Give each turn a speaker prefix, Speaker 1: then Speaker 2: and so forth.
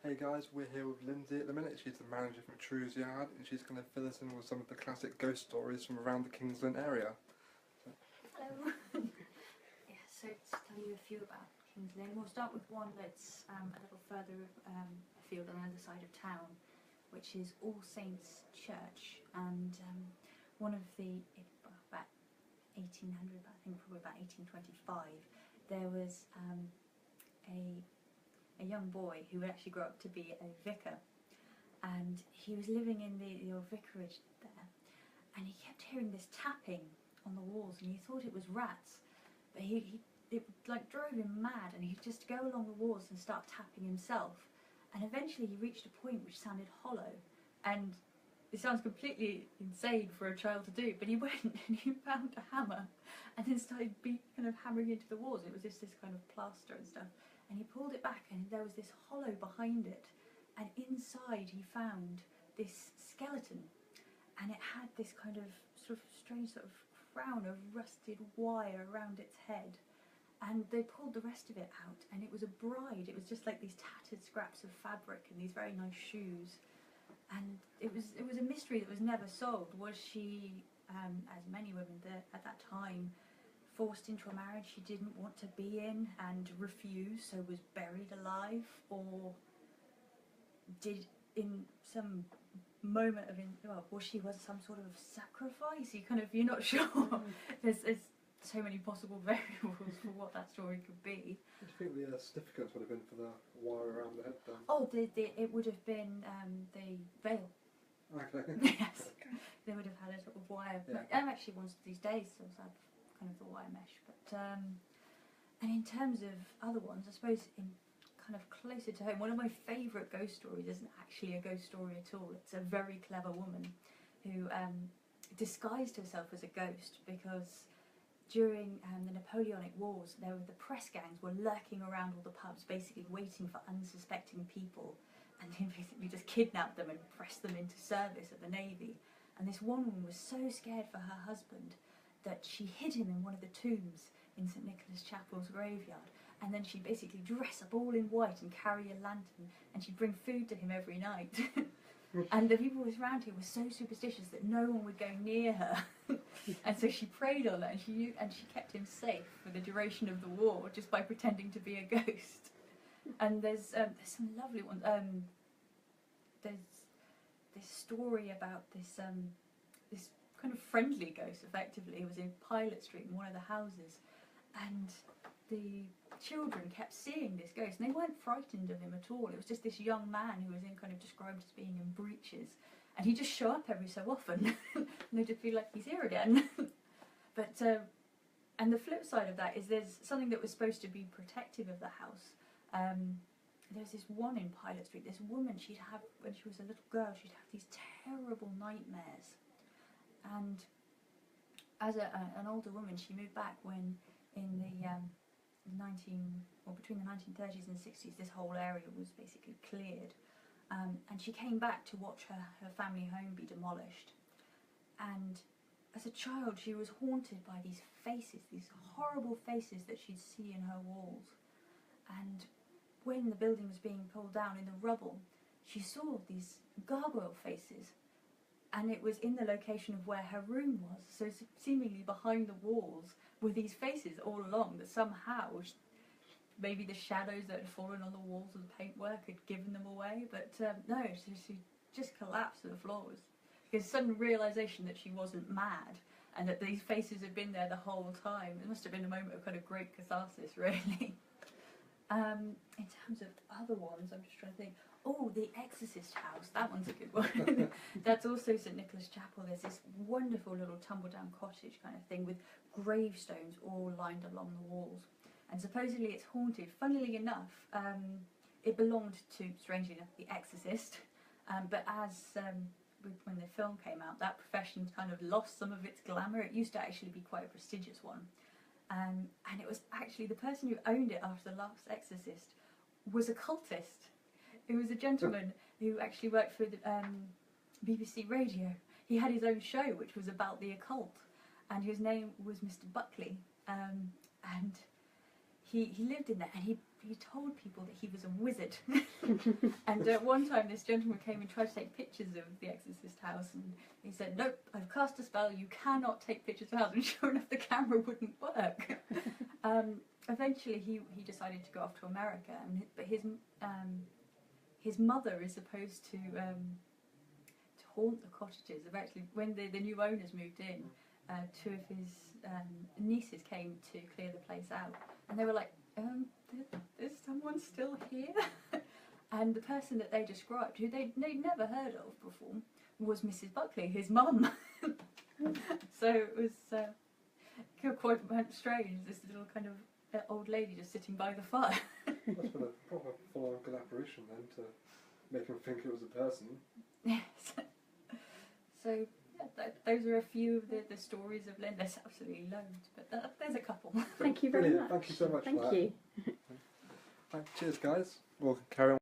Speaker 1: Hey guys, we're here with Lindsay at the minute. She's the manager from True's Yard and she's going to fill us in with some of the classic ghost stories from around the Kings Lynn area.
Speaker 2: Hello. Yeah, so to tell you a few about Kings Lynn, we'll start with one that's a little further afield on the other side of town, which is All Saints Church. And one of the, about 1800, I think probably about 1825, there was a young boy who would actually grow up to be a vicar, and he was living in the old vicarage there, and he kept hearing this tapping on the walls, and he thought it was rats, but it like drove him mad, and he'd just go along the walls and start tapping himself, and eventually he reached a point which sounded hollow, and it sounds completely insane for a child to do, but he went and he found a hammer and then started kind of hammering into the walls. It was just this kind of plaster and stuff, and he pulled it back and there was this hollow behind it, and inside he found this skeleton, and it had this kind of sort of strange sort of crown of rusted wire around its head, and they pulled the rest of it out and it was a bride. It was just like these tattered scraps of fabric and these very nice shoes, and it was a mystery that was never solved. Was she, as many women at that time, forced into a marriage she didn't want to be in and refused, so was buried alive, or did in some moment of was she some sort of sacrifice? You're not sure. There's so many possible variables for what that story could be.
Speaker 1: What do you think the significance would have been for the wire around the head then?
Speaker 2: Oh, it would have been the veil.
Speaker 1: Okay.
Speaker 2: Yes, they would have had a sort of wire.
Speaker 1: Yeah.
Speaker 2: Actually, ones these days still have kind of the wire mesh. But and in terms of other ones, I suppose in kind of closer to home, one of my favourite ghost stories isn't actually a ghost story at all. It's a very clever woman who disguised herself as a ghost because during the Napoleonic Wars, the press gangs were lurking around all the pubs, basically waiting for unsuspecting people, and they basically just kidnapped them and pressed them into service of the Navy. And this one woman was so scared for her husband that she hid him in one of the tombs in St Nicholas Chapel's graveyard, and then she'd basically dress up all in white and carry a lantern, and she'd bring food to him every night. And the people around here were so superstitious that no one would go near her, and so she preyed on that, and she kept him safe for the duration of the war just by pretending to be a ghost. And there's some lovely ones. There's this story about this kind of friendly ghost. Effectively, it was in Pilot Street in one of the houses, and the children kept seeing this ghost, and they weren't frightened of him at all. It was just this young man who was kind of described as being in breeches, and he'd just show up every so often, and they'd just feel like he's here again. But and the flip side of that is there's something that was supposed to be protective of the house. There's this one in Pilot Street. This woman, she'd have, when she was a little girl, she'd have these terrible nightmares, and as an older woman, she moved back when in the between the 1930s and 60s, this whole area was basically cleared, and she came back to watch her family home be demolished. And as a child, she was haunted by these faces, these horrible faces that she'd see in her walls. And when the building was being pulled down in the rubble, she saw these gargoyle faces, and it was in the location of where her room was, so seemingly behind the walls were these faces all along, that somehow maybe the shadows that had fallen on the walls of the paintwork had given them away. But no, she just collapsed to the floors because sudden realisation that she wasn't mad and that these faces had been there the whole time. It must have been a moment of kind of great catharsis, really. In terms of other ones, I'm just trying to think. Oh, the Exorcist house, that one's a good one. That's also St Nicholas Chapel. There's this wonderful little tumble-down cottage kind of thing with gravestones all lined along the walls. And supposedly it's haunted. Funnily enough, it belonged to, strangely enough, the Exorcist. But when the film came out, that profession kind of lost some of its glamour. It used to actually be quite a prestigious one. And it was actually the person who owned it after the last Exorcist was a cultist. It was a gentleman who actually worked for the BBC Radio. He had his own show which was about the occult, and his name was Mr. Buckley, and he lived in there, and he told people that he was a wizard. And at one time this gentleman came and tried to take pictures of the Exorcist house, and he said, "Nope, I've cast a spell, you cannot take pictures of the house." And sure enough, the camera wouldn't work. Eventually he decided to go off to America, but his mother is supposed to haunt the cottages. Actually, when the new owners moved in, two of his nieces came to clear the place out, and they were like, "There's someone still here?" And the person that they described, who they'd never heard of before, was Mrs. Buckley, his mum. So it was quite strange, this little kind of old lady just sitting by the fire.
Speaker 1: Must have been a proper full-on good apparition then to make him think it was a person.
Speaker 2: Yes. So yeah, those are a few of the stories of Lynn. There's absolutely loads, but there's a couple.
Speaker 3: Thank you very much.
Speaker 1: Thank you so much
Speaker 3: Thank
Speaker 1: for that.
Speaker 3: you.
Speaker 1: Right, cheers guys. We'll carry on.